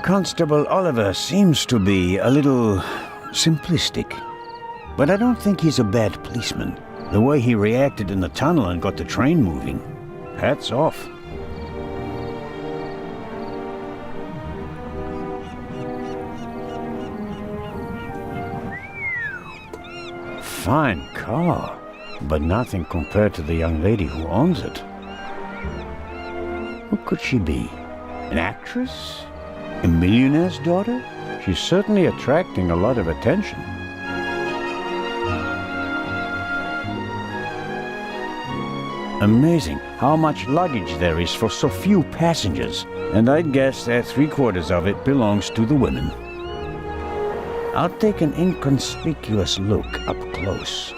Constable Oliver seems to be a little simplistic. But I don't think he's a bad policeman. The way he reacted in the tunnel and got the train moving. Hats off. Fine car, but nothing compared to the young lady who owns it. Who could she be? An actress? A millionaire's daughter? She's certainly attracting a lot of attention. Amazing how much luggage there is for so few passengers, and I'd guess that 3/4 of it belongs to the women. I'll take an inconspicuous look up close.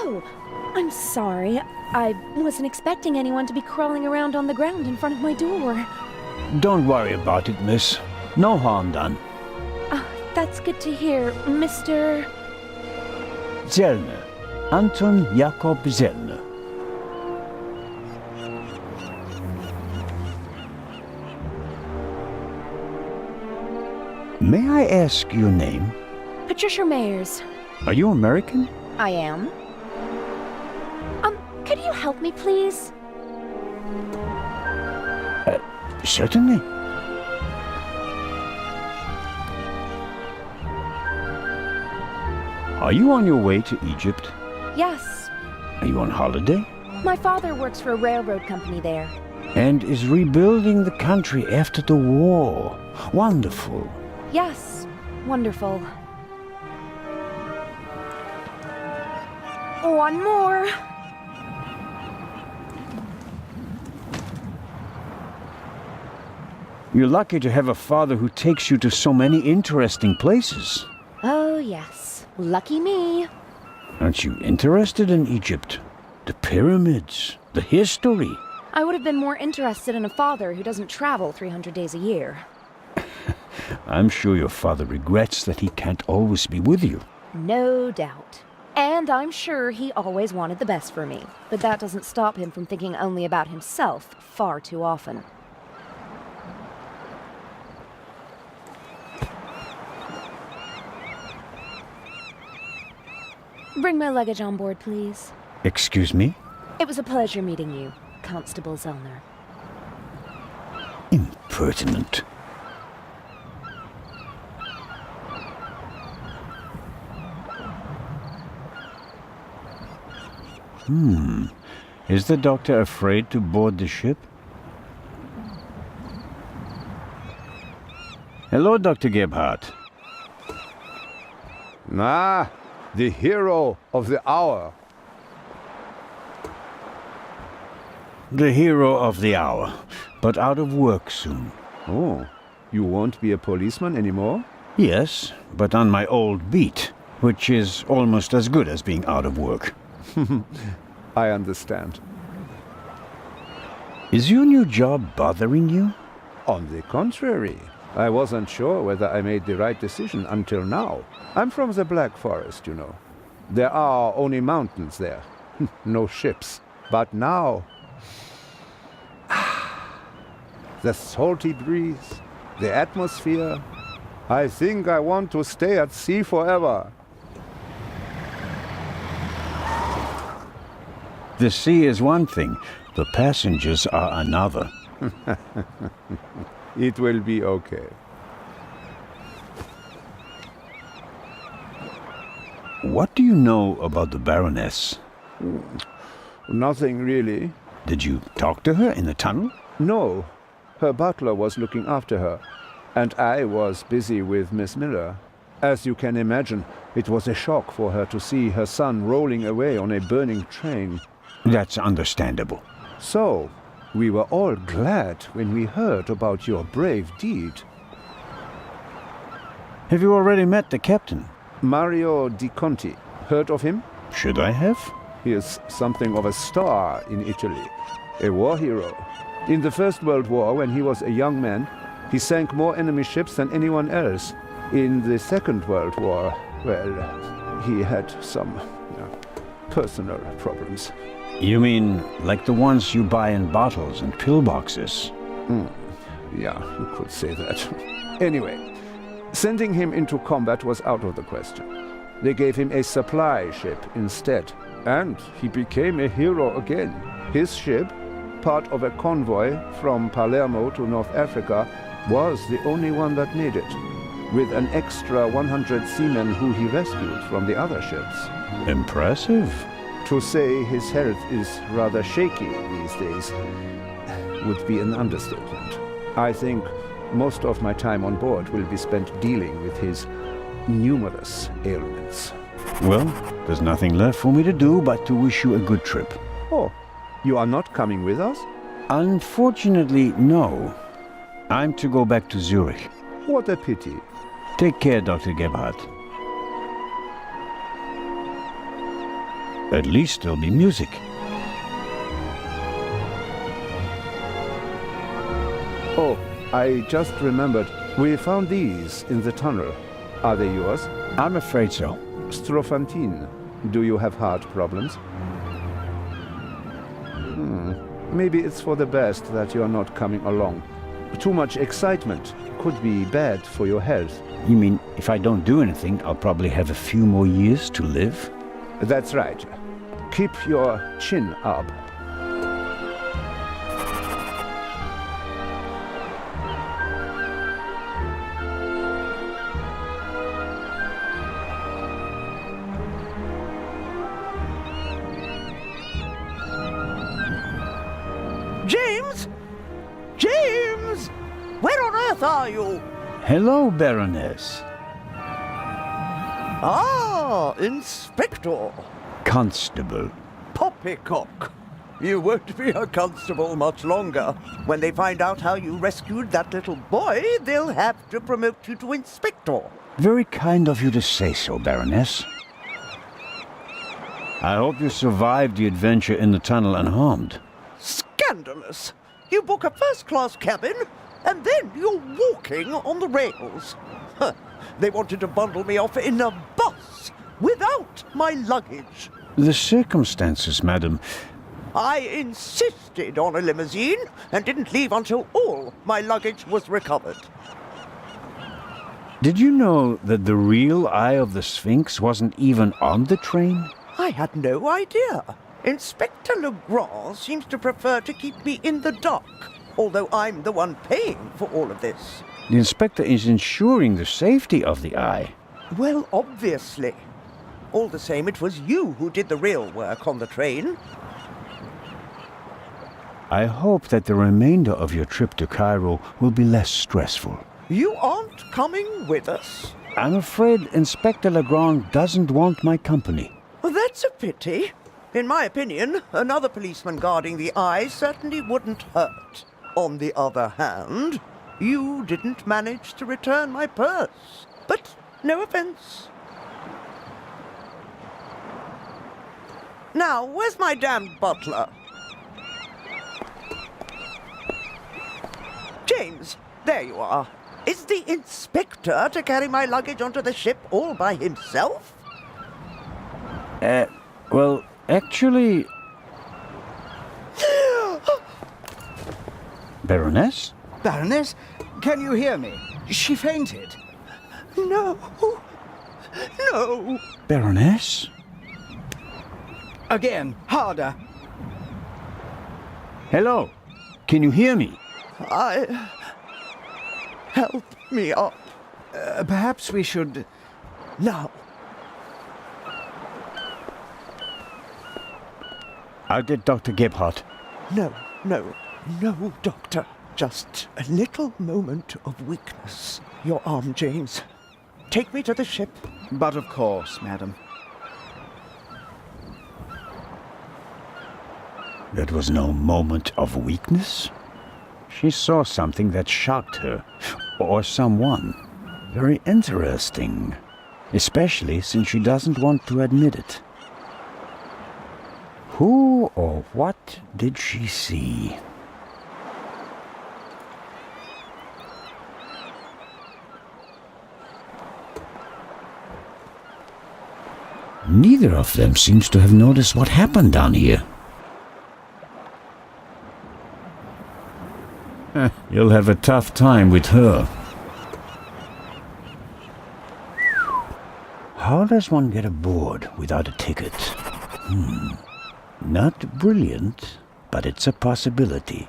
Oh, I'm sorry. I wasn't expecting anyone to be crawling around on the ground in front of my door. Don't worry about it, miss. No harm done. That's good to hear, Mr. Zellner. Anton Jakob Zellner. May I ask your name? Patricia Mayers. Are you American? I am. Could you help me, please? Certainly. Are you on your way to Egypt? Yes. Are you on holiday? My father works for a railroad company there. And is rebuilding the country after the war. Wonderful. Yes, wonderful. One more. You're lucky to have a father who takes you to so many interesting places. Oh, yes. Lucky me. Aren't you interested in Egypt? The pyramids, the history. I would have been more interested in a father who doesn't travel 300 days a year. I'm sure your father regrets that he can't always be with you. No doubt. And I'm sure he always wanted the best for me. But that doesn't stop him from thinking only about himself far too often. Bring my luggage on board, please. Excuse me? It was a pleasure meeting you, Constable Zellner. Impertinent. Is the doctor afraid to board the ship? Hello, Dr. Gebhardt. Ah, the hero of the hour. The hero of the hour, but out of work soon. Oh, you won't be a policeman anymore? Yes, but on my old beat, which is almost as good as being out of work. I understand. Is your new job bothering you? On the contrary, I wasn't sure whether I made the right decision until now. I'm from the Black Forest, you know. There are only mountains there. No ships. But now... the salty breeze, the atmosphere... I think I want to stay at sea forever. The sea is one thing, the passengers are another. It will be okay. What do you know about the Baroness? Nothing really. Did you talk to her in the tunnel? No. Her butler was looking after her, and I was busy with Miss Miller. As you can imagine, it was a shock for her to see her son rolling away on a burning train. That's understandable. So, we were all glad when we heard about your brave deed. Have you already met the captain? Mario Di Conti. Heard of him? Should I have? He is something of a star in Italy. A war hero. In the First World War, when he was a young man, he sank more enemy ships than anyone else. In the Second World War, well, he had some personal problems. You mean like the ones you buy in bottles and pillboxes? Yeah, you could say that. Anyway, sending him into combat was out of the question. They gave him a supply ship instead, and he became a hero again. His ship, part of a convoy from Palermo to North Africa, was the only one that made it, with an extra 100 seamen who he rescued from the other ships. Impressive. To say his health is rather shaky these days would be an understatement. I think most of my time on board will be spent dealing with his numerous ailments. Well, there's nothing left for me to do but to wish you a good trip. Oh, you are not coming with us? Unfortunately, no. I'm to go back to Zurich. What a pity. Take care, Dr. Gebhardt. At least there'll be music. Oh, I just remembered. We found these in the tunnel. Are they yours? I'm afraid so. Strophantine. Do you have heart problems? Maybe it's for the best that you're not coming along. Too much excitement could be bad for your health. You mean if I don't do anything, I'll probably have a few more years to live? That's right. Keep your chin up. James! James! Where on earth are you? Hello, Baroness. Ah, Inspector. Constable. Poppycock. You won't be a constable much longer. When they find out how you rescued that little boy, they'll have to promote you to Inspector. Very kind of you to say so, Baroness. I hope you survived the adventure in the tunnel unharmed. Scandalous! You book a first-class cabin, and then you're walking on the rails. Huh. They wanted to bundle me off in a bus without my luggage. The circumstances, madam. I insisted on a limousine and didn't leave until all my luggage was recovered. Did you know that the real Eye of the Sphinx wasn't even on the train? I had no idea. Inspector Legrand seems to prefer to keep me in the dark, although I'm the one paying for all of this. The inspector is ensuring the safety of the Eye. Well, obviously. All the same, it was you who did the real work on the train. I hope that the remainder of your trip to Cairo will be less stressful. You aren't coming with us? I'm afraid Inspector Legrand doesn't want my company. Well, that's a pity. In my opinion, another policeman guarding the Eye certainly wouldn't hurt. On the other hand, you didn't manage to return my purse. But no offense. Now, where's my damned butler? James, there you are. Is the inspector to carry my luggage onto the ship all by himself? Well, actually... Baroness? Baroness, can you hear me? She fainted. No. No. Baroness? Again, harder. Hello? Can you hear me? Help me up. Perhaps we should... Now. I'll get Dr. Gebhardt. No, Doctor. Just a little moment of weakness. Your arm, James. Take me to the ship. But of course, madam. That was no moment of weakness. She saw something that shocked her, or someone. Very interesting, especially since she doesn't want to admit it. Who or what did she see? Neither of them seems to have noticed what happened down here. You'll have a tough time with her. How does one get aboard without a ticket? Not brilliant, but it's a possibility.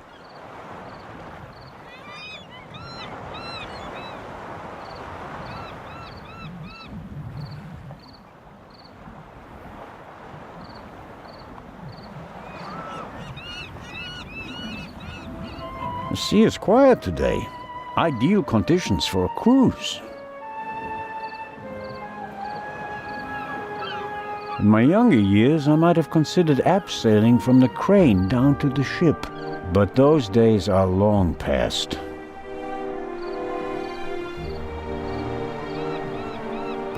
The sea is quiet today. Ideal conditions for a cruise. In my younger years, I might have considered abseiling from the crane down to the ship, but those days are long past.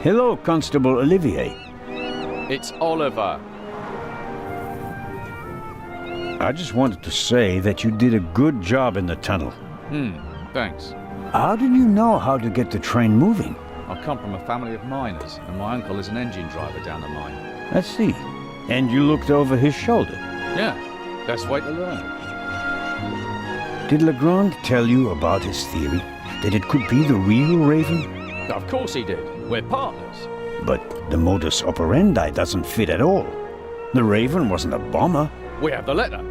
Hello, Constable Olivier. It's Oliver. I just wanted to say that you did a good job in the tunnel. Thanks. How did you know how to get the train moving? I come from a family of miners, and my uncle is an engine driver down the mine. I see. And you looked over his shoulder. Yeah, best way to learn. Did Legrand tell you about his theory? That it could be the real Raven? Of course he did. We're partners. But the modus operandi doesn't fit at all. The Raven wasn't a bomber. We have the letter.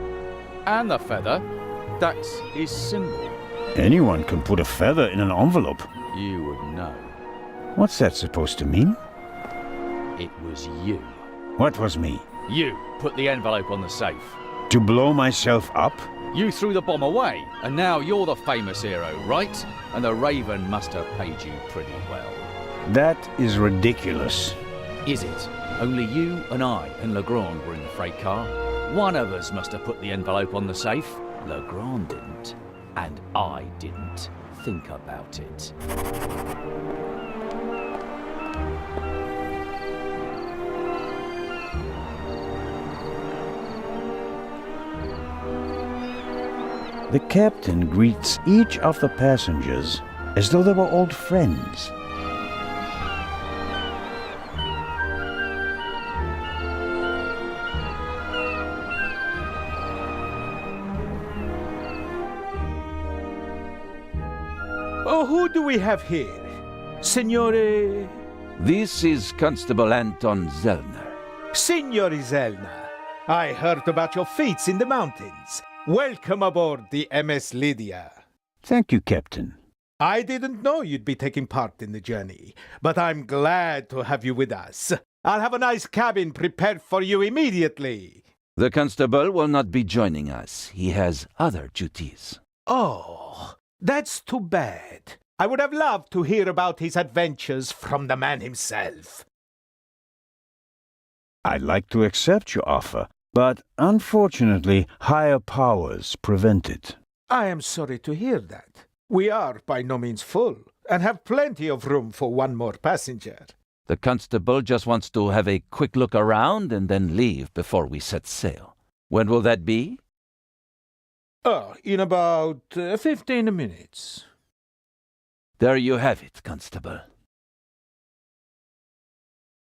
And the feather. That's his symbol. Anyone can put a feather in an envelope. You would know. What's that supposed to mean? It was you. What was me? You put the envelope on the safe. To blow myself up? You threw the bomb away, and now you're the famous hero, right? And the Raven must have paid you pretty well. That is ridiculous. Is it? Only you and I and Legrand were in the freight car. One of us must have put the envelope on the safe. Legrand didn't. And I didn't. Think about it. The captain greets each of the passengers as though they were old friends. Oh, who do we have here? Signore... This is Constable Anton Zellner. Signore Zellner. I heard about your feats in the mountains. Welcome aboard the MS Lydia. Thank you, Captain. I didn't know you'd be taking part in the journey, but I'm glad to have you with us. I'll have a nice cabin prepared for you immediately. The constable will not be joining us. He has other duties. Oh, that's too bad. I would have loved to hear about his adventures from the man himself. I'd like to accept your offer, but unfortunately, higher powers prevent it. I am sorry to hear that. We are by no means full, and have plenty of room for one more passenger. The constable just wants to have a quick look around and then leave before we set sail. When will that be? In about 15 minutes. There you have it, Constable.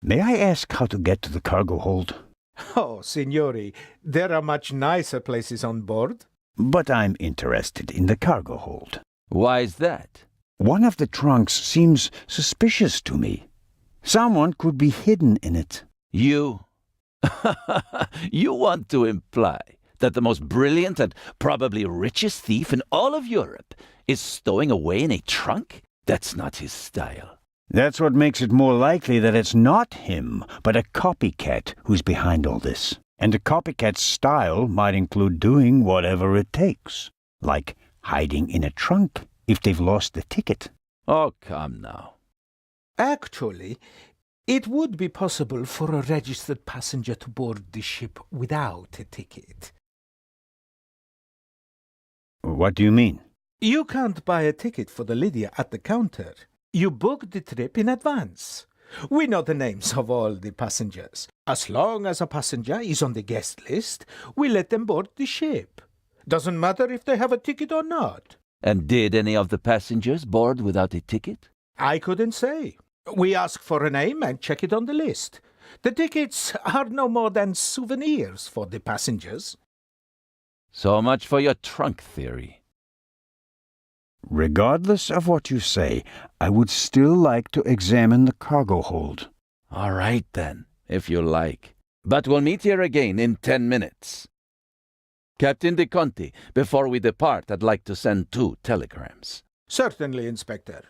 May I ask how to get to the cargo hold? Oh, signori, there are much nicer places on board. But I'm interested in the cargo hold. Why is that? One of the trunks seems suspicious to me. Someone could be hidden in it. You? You want to imply that the most brilliant and probably richest thief in all of Europe is stowing away in a trunk? That's not his style. That's what makes it more likely that it's not him, but a copycat who's behind all this. And the copycat's style might include doing whatever it takes, like hiding in a trunk if they've lost the ticket. Oh, come now. Actually, it would be possible for a registered passenger to board the ship without a ticket. What do you mean? You can't buy a ticket for the Lydia at the counter. You book the trip in advance. We know the names of all the passengers. As long as a passenger is on the guest list, we let them board the ship. Doesn't matter if they have a ticket or not. And did any of the passengers board without a ticket? I couldn't say. We ask for a name and check it on the list. The tickets are no more than souvenirs for the passengers. So much for your trunk theory. Regardless of what you say, I would still like to examine the cargo hold. All right, then, if you like. But we'll meet here again in 10 minutes. Captain De Conti, before we depart, I'd like to send 2 telegrams. Certainly, Inspector.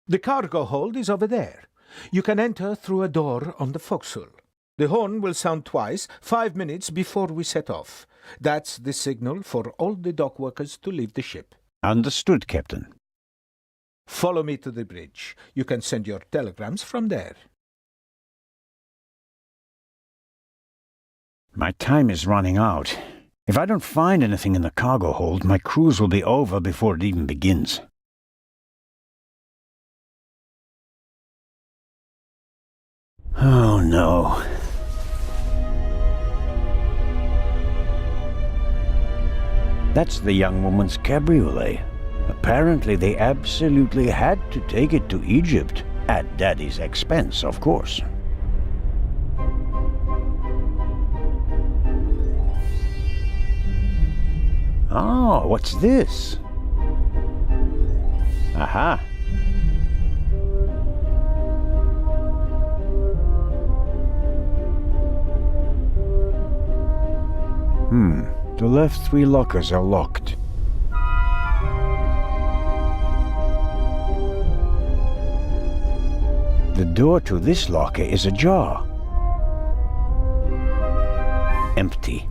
The cargo hold is over there. You can enter through a door on the forecastle. The horn will sound twice, 5 minutes before we set off. That's the signal for all the dock workers to leave the ship. Understood, Captain. Follow me to the bridge. You can send your telegrams from there. My time is running out. If I don't find anything in the cargo hold, my cruise will be over before it even begins. Oh, no. That's the young woman's cabriolet. Apparently they absolutely had to take it to Egypt, at Daddy's expense, of course. Oh, what's this? Aha. The left 3 lockers are locked. The door to this locker is ajar. Empty.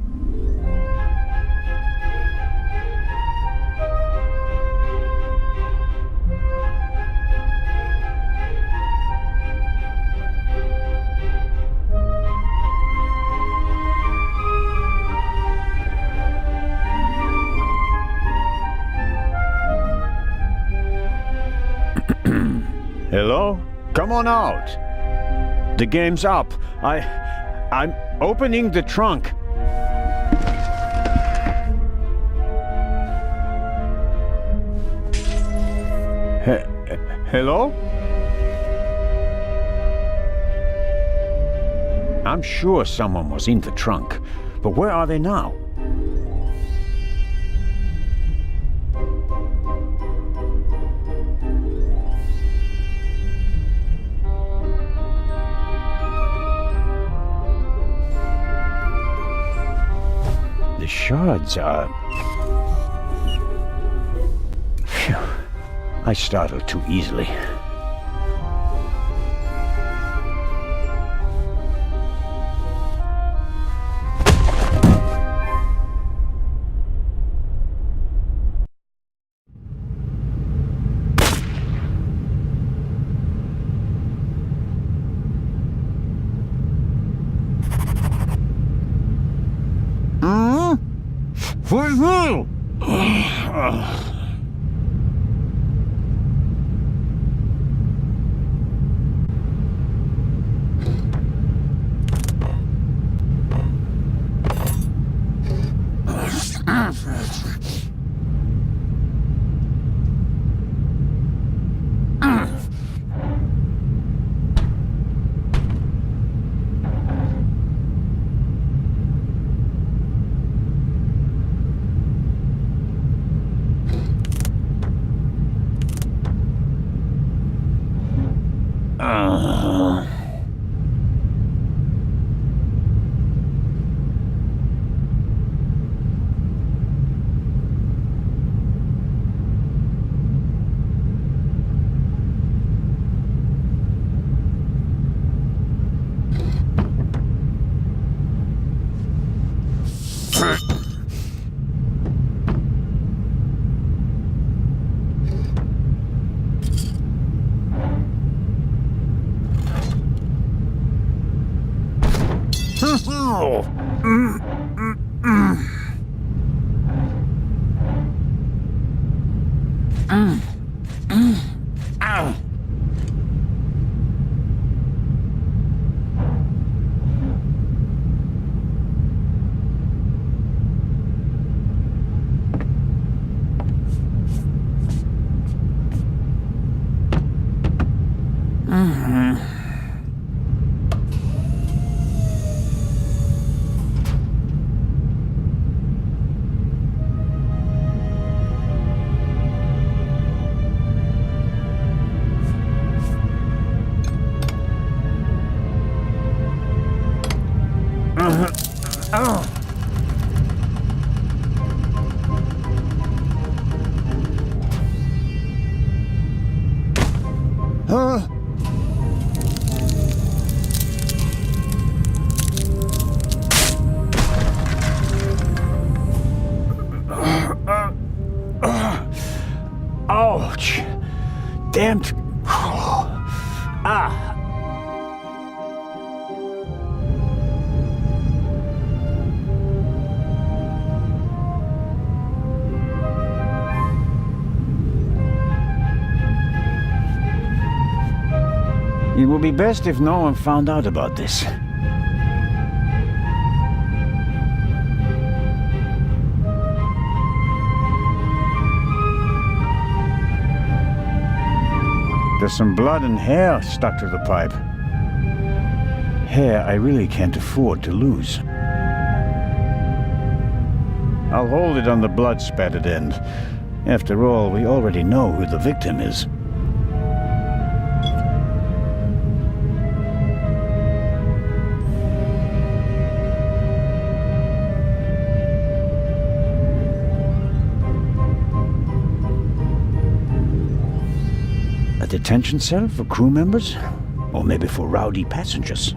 Hello? Come on out. The game's up. I'm opening the trunk. Hello? I'm sure someone was in the trunk, but where are they now? The shards are... Phew. I startled too easily. For you! Ouch! Damned. Ah! It would be best if no one found out about this. There's some blood and hair stuck to the pipe. Hair I really can't afford to lose. I'll hold it on the blood-spattered end. After all, we already know who the victim is. A detention cell for crew members? Or maybe for rowdy passengers?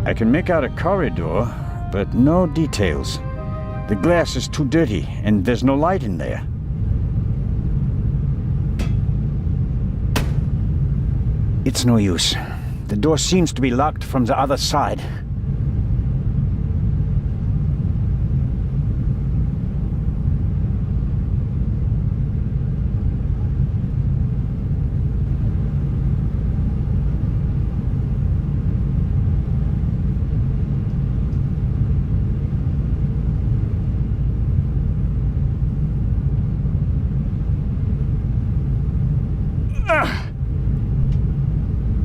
I can make out a corridor, but no details. The glass is too dirty, and there's no light in there. It's no use. The door seems to be locked from the other side.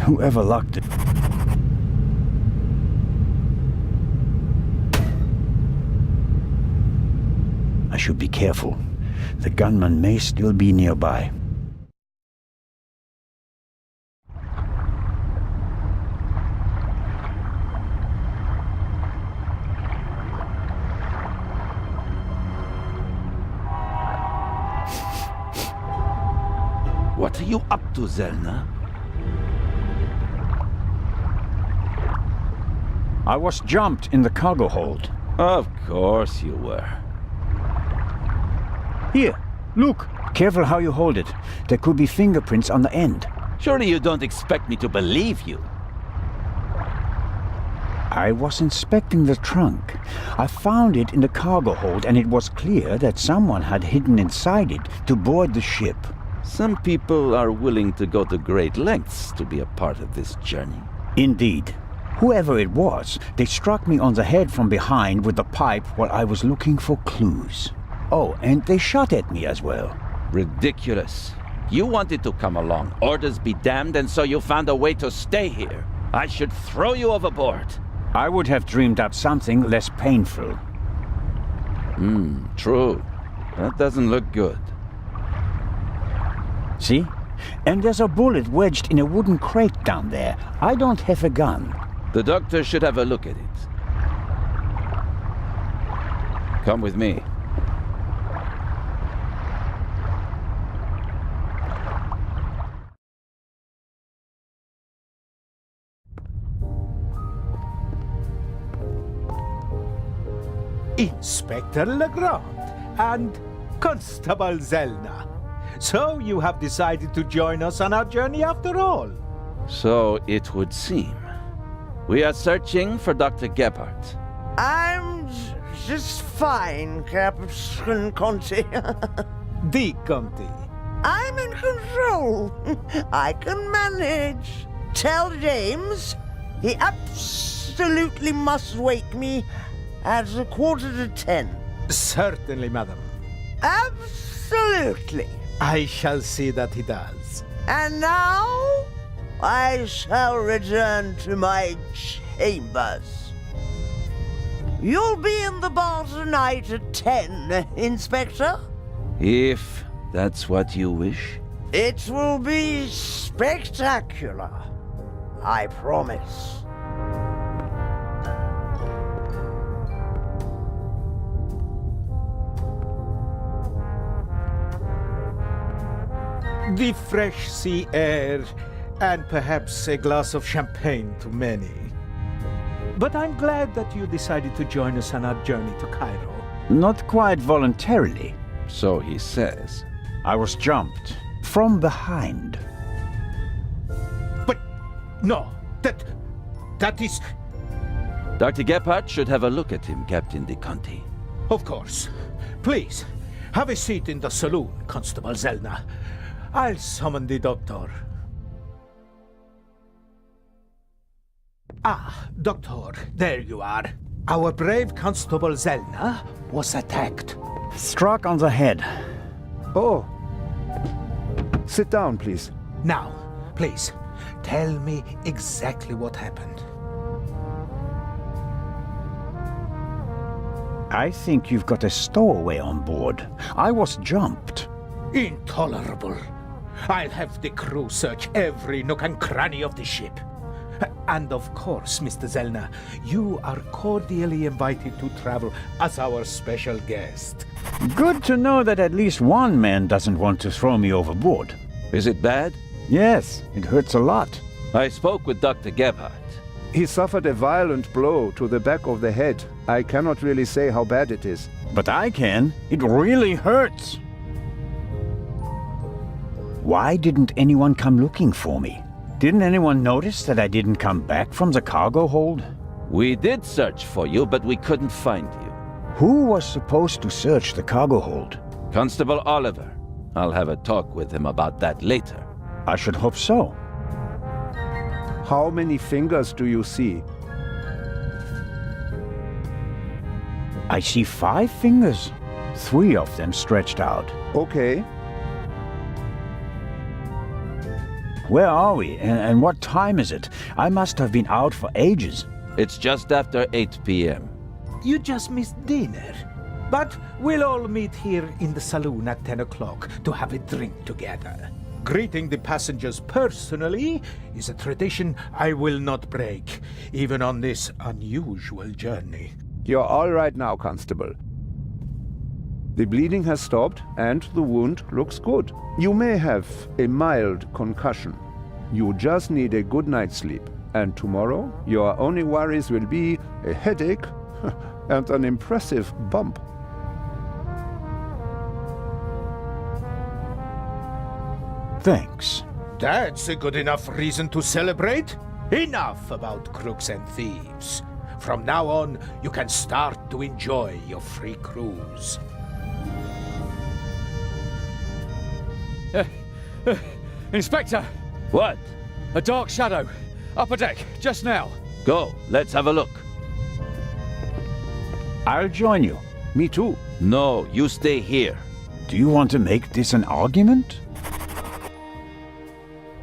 Whoever locked it? I should be careful. The gunman may still be nearby. What are you up to, Zelna? I was jumped in the cargo hold. Of course you were. Here, look. Careful how you hold it. There could be fingerprints on the end. Surely you don't expect me to believe you. I was inspecting the trunk. I found it in the cargo hold, and it was clear that someone had hidden inside it to board the ship. Some people are willing to go to great lengths to be a part of this journey. Indeed. Whoever it was, they struck me on the head from behind with the pipe while I was looking for clues. Oh, and they shot at me as well. Ridiculous. You wanted to come along, orders be damned, and so you found a way to stay here. I should throw you overboard. I would have dreamed up something less painful. True. That doesn't look good. See? And there's a bullet wedged in a wooden crate down there. I don't have a gun. The doctor should have a look at it. Come with me. Inspector Legrand and Constable Zelna. So you have decided to join us on our journey after all. So it would seem. We are searching for Dr. Gebhardt. I'm just fine, Captain Conti. The Conti. I'm in control. I can manage. Tell James he absolutely must wake me at 9:45. Certainly, madam. Absolutely. I shall see that he does. And now, I shall return to my chambers. You'll be in the bar tonight at 10, Inspector? If that's what you wish. It will be spectacular. I promise. The fresh sea air, and perhaps a glass of champagne to many. But I'm glad that you decided to join us on our journey to Cairo. Not quite voluntarily. So he says. I was jumped from behind. But no, that is... Dr. Gebhardt should have a look at him, Captain De Conti. Of course. Please, have a seat in the saloon, Constable Zellner. I'll summon the doctor. Ah, Doctor, there you are. Our brave Constable Zellner was attacked. Struck on the head. Oh. Sit down, please. Now, please, tell me exactly what happened. I think you've got a stowaway on board. I was jumped. Intolerable. I'll have the crew search every nook and cranny of the ship. And of course, Mr. Zellner, you are cordially invited to travel as our special guest. Good to know that at least one man doesn't want to throw me overboard. Is it bad? Yes, it hurts a lot. I spoke with Dr. Gebhardt. He suffered a violent blow to the back of the head. I cannot really say how bad it is. But I can. It really hurts. Why didn't anyone come looking for me? Didn't anyone notice that I didn't come back from the cargo hold? We did search for you, but we couldn't find you. Who was supposed to search the cargo hold? Constable Oliver. I'll have a talk with him about that later. I should hope so. How many fingers do you see? I see 5 fingers. 3 of them stretched out. Okay. Where are we, and what time is it? I must have been out for ages. It's just after 8 p.m. You just missed dinner. But we'll all meet here in the saloon at 10 o'clock to have a drink together. Greeting the passengers personally is a tradition I will not break, even on this unusual journey. You're all right now, Constable. The bleeding has stopped, and the wound looks good. You may have a mild concussion. You just need a good night's sleep. And tomorrow, your only worries will be a headache and an impressive bump. Thanks. That's a good enough reason to celebrate. Enough about crooks and thieves. From now on, you can start to enjoy your free cruise. Inspector! What? A dark shadow. Upper deck, just now. Go, let's have a look. I'll join you. Me too. No, you stay here. Do you want to make this an argument?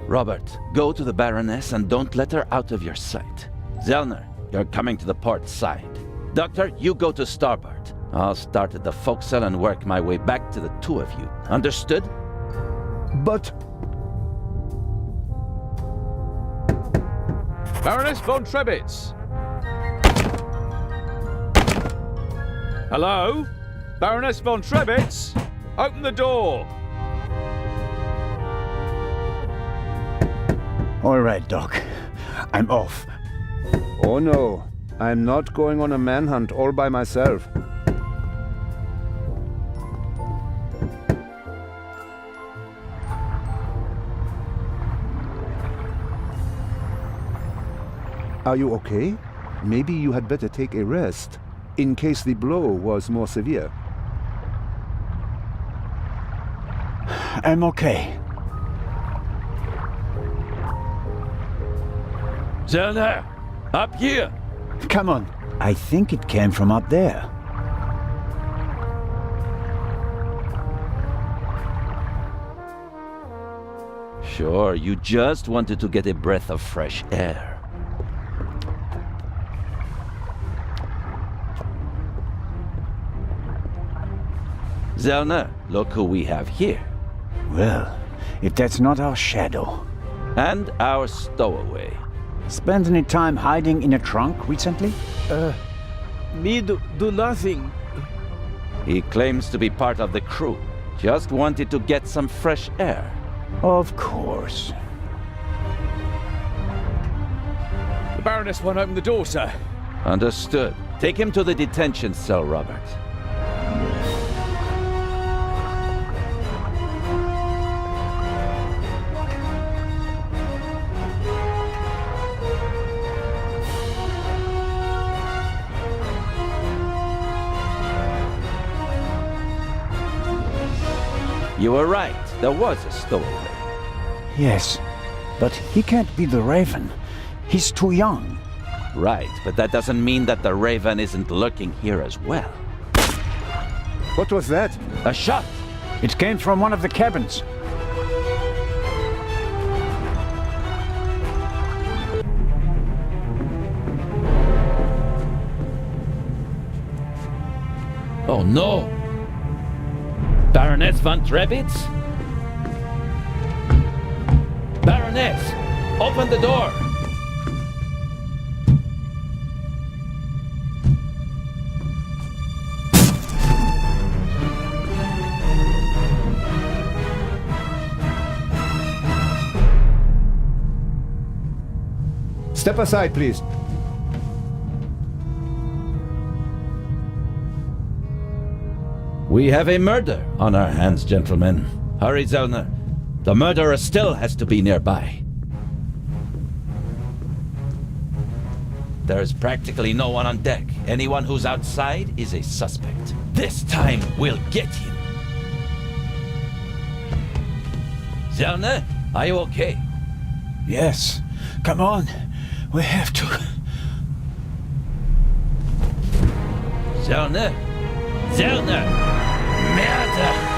Robert, go to the Baroness and don't let her out of your sight. Zellner, you're coming to the port side. Doctor, you go to starboard. I'll start at the forecastle and work my way back to the 2 of you. Understood? But... Baroness von Trebitz! Hello? Baroness von Trebitz? Open the door! All right, Doc. I'm off. Oh no, I'm not going on a manhunt all by myself. Are you okay? Maybe you had better take a rest, in case the blow was more severe. I'm okay. Zellner, up here! Come on. I think it came from up there. Sure, you just wanted to get a breath of fresh air. Zellner, look who we have here. Well, if that's not our shadow. And our stowaway. Spent any time hiding in a trunk recently? Me do nothing. He claims to be part of the crew. Just wanted to get some fresh air. Of course. The Baroness won't open the door, sir. Understood. Take him to the detention cell, Robert. You were right. There was a stowaway. Yes, but he can't be the Raven. He's too young. Right, but that doesn't mean that the Raven isn't lurking here as well. What was that? A shot! It came from one of the cabins. Oh no! Baroness von Trebitz? Baroness! Open the door! Step aside, please. We have a murder on our hands, gentlemen. Hurry, Zellner. The murderer still has to be nearby. There's practically no one on deck. Anyone who's outside is a suspect. This time, we'll get him. Zellner, are you okay? Yes. Come on. We have to. Zellner? Zellner! Merde!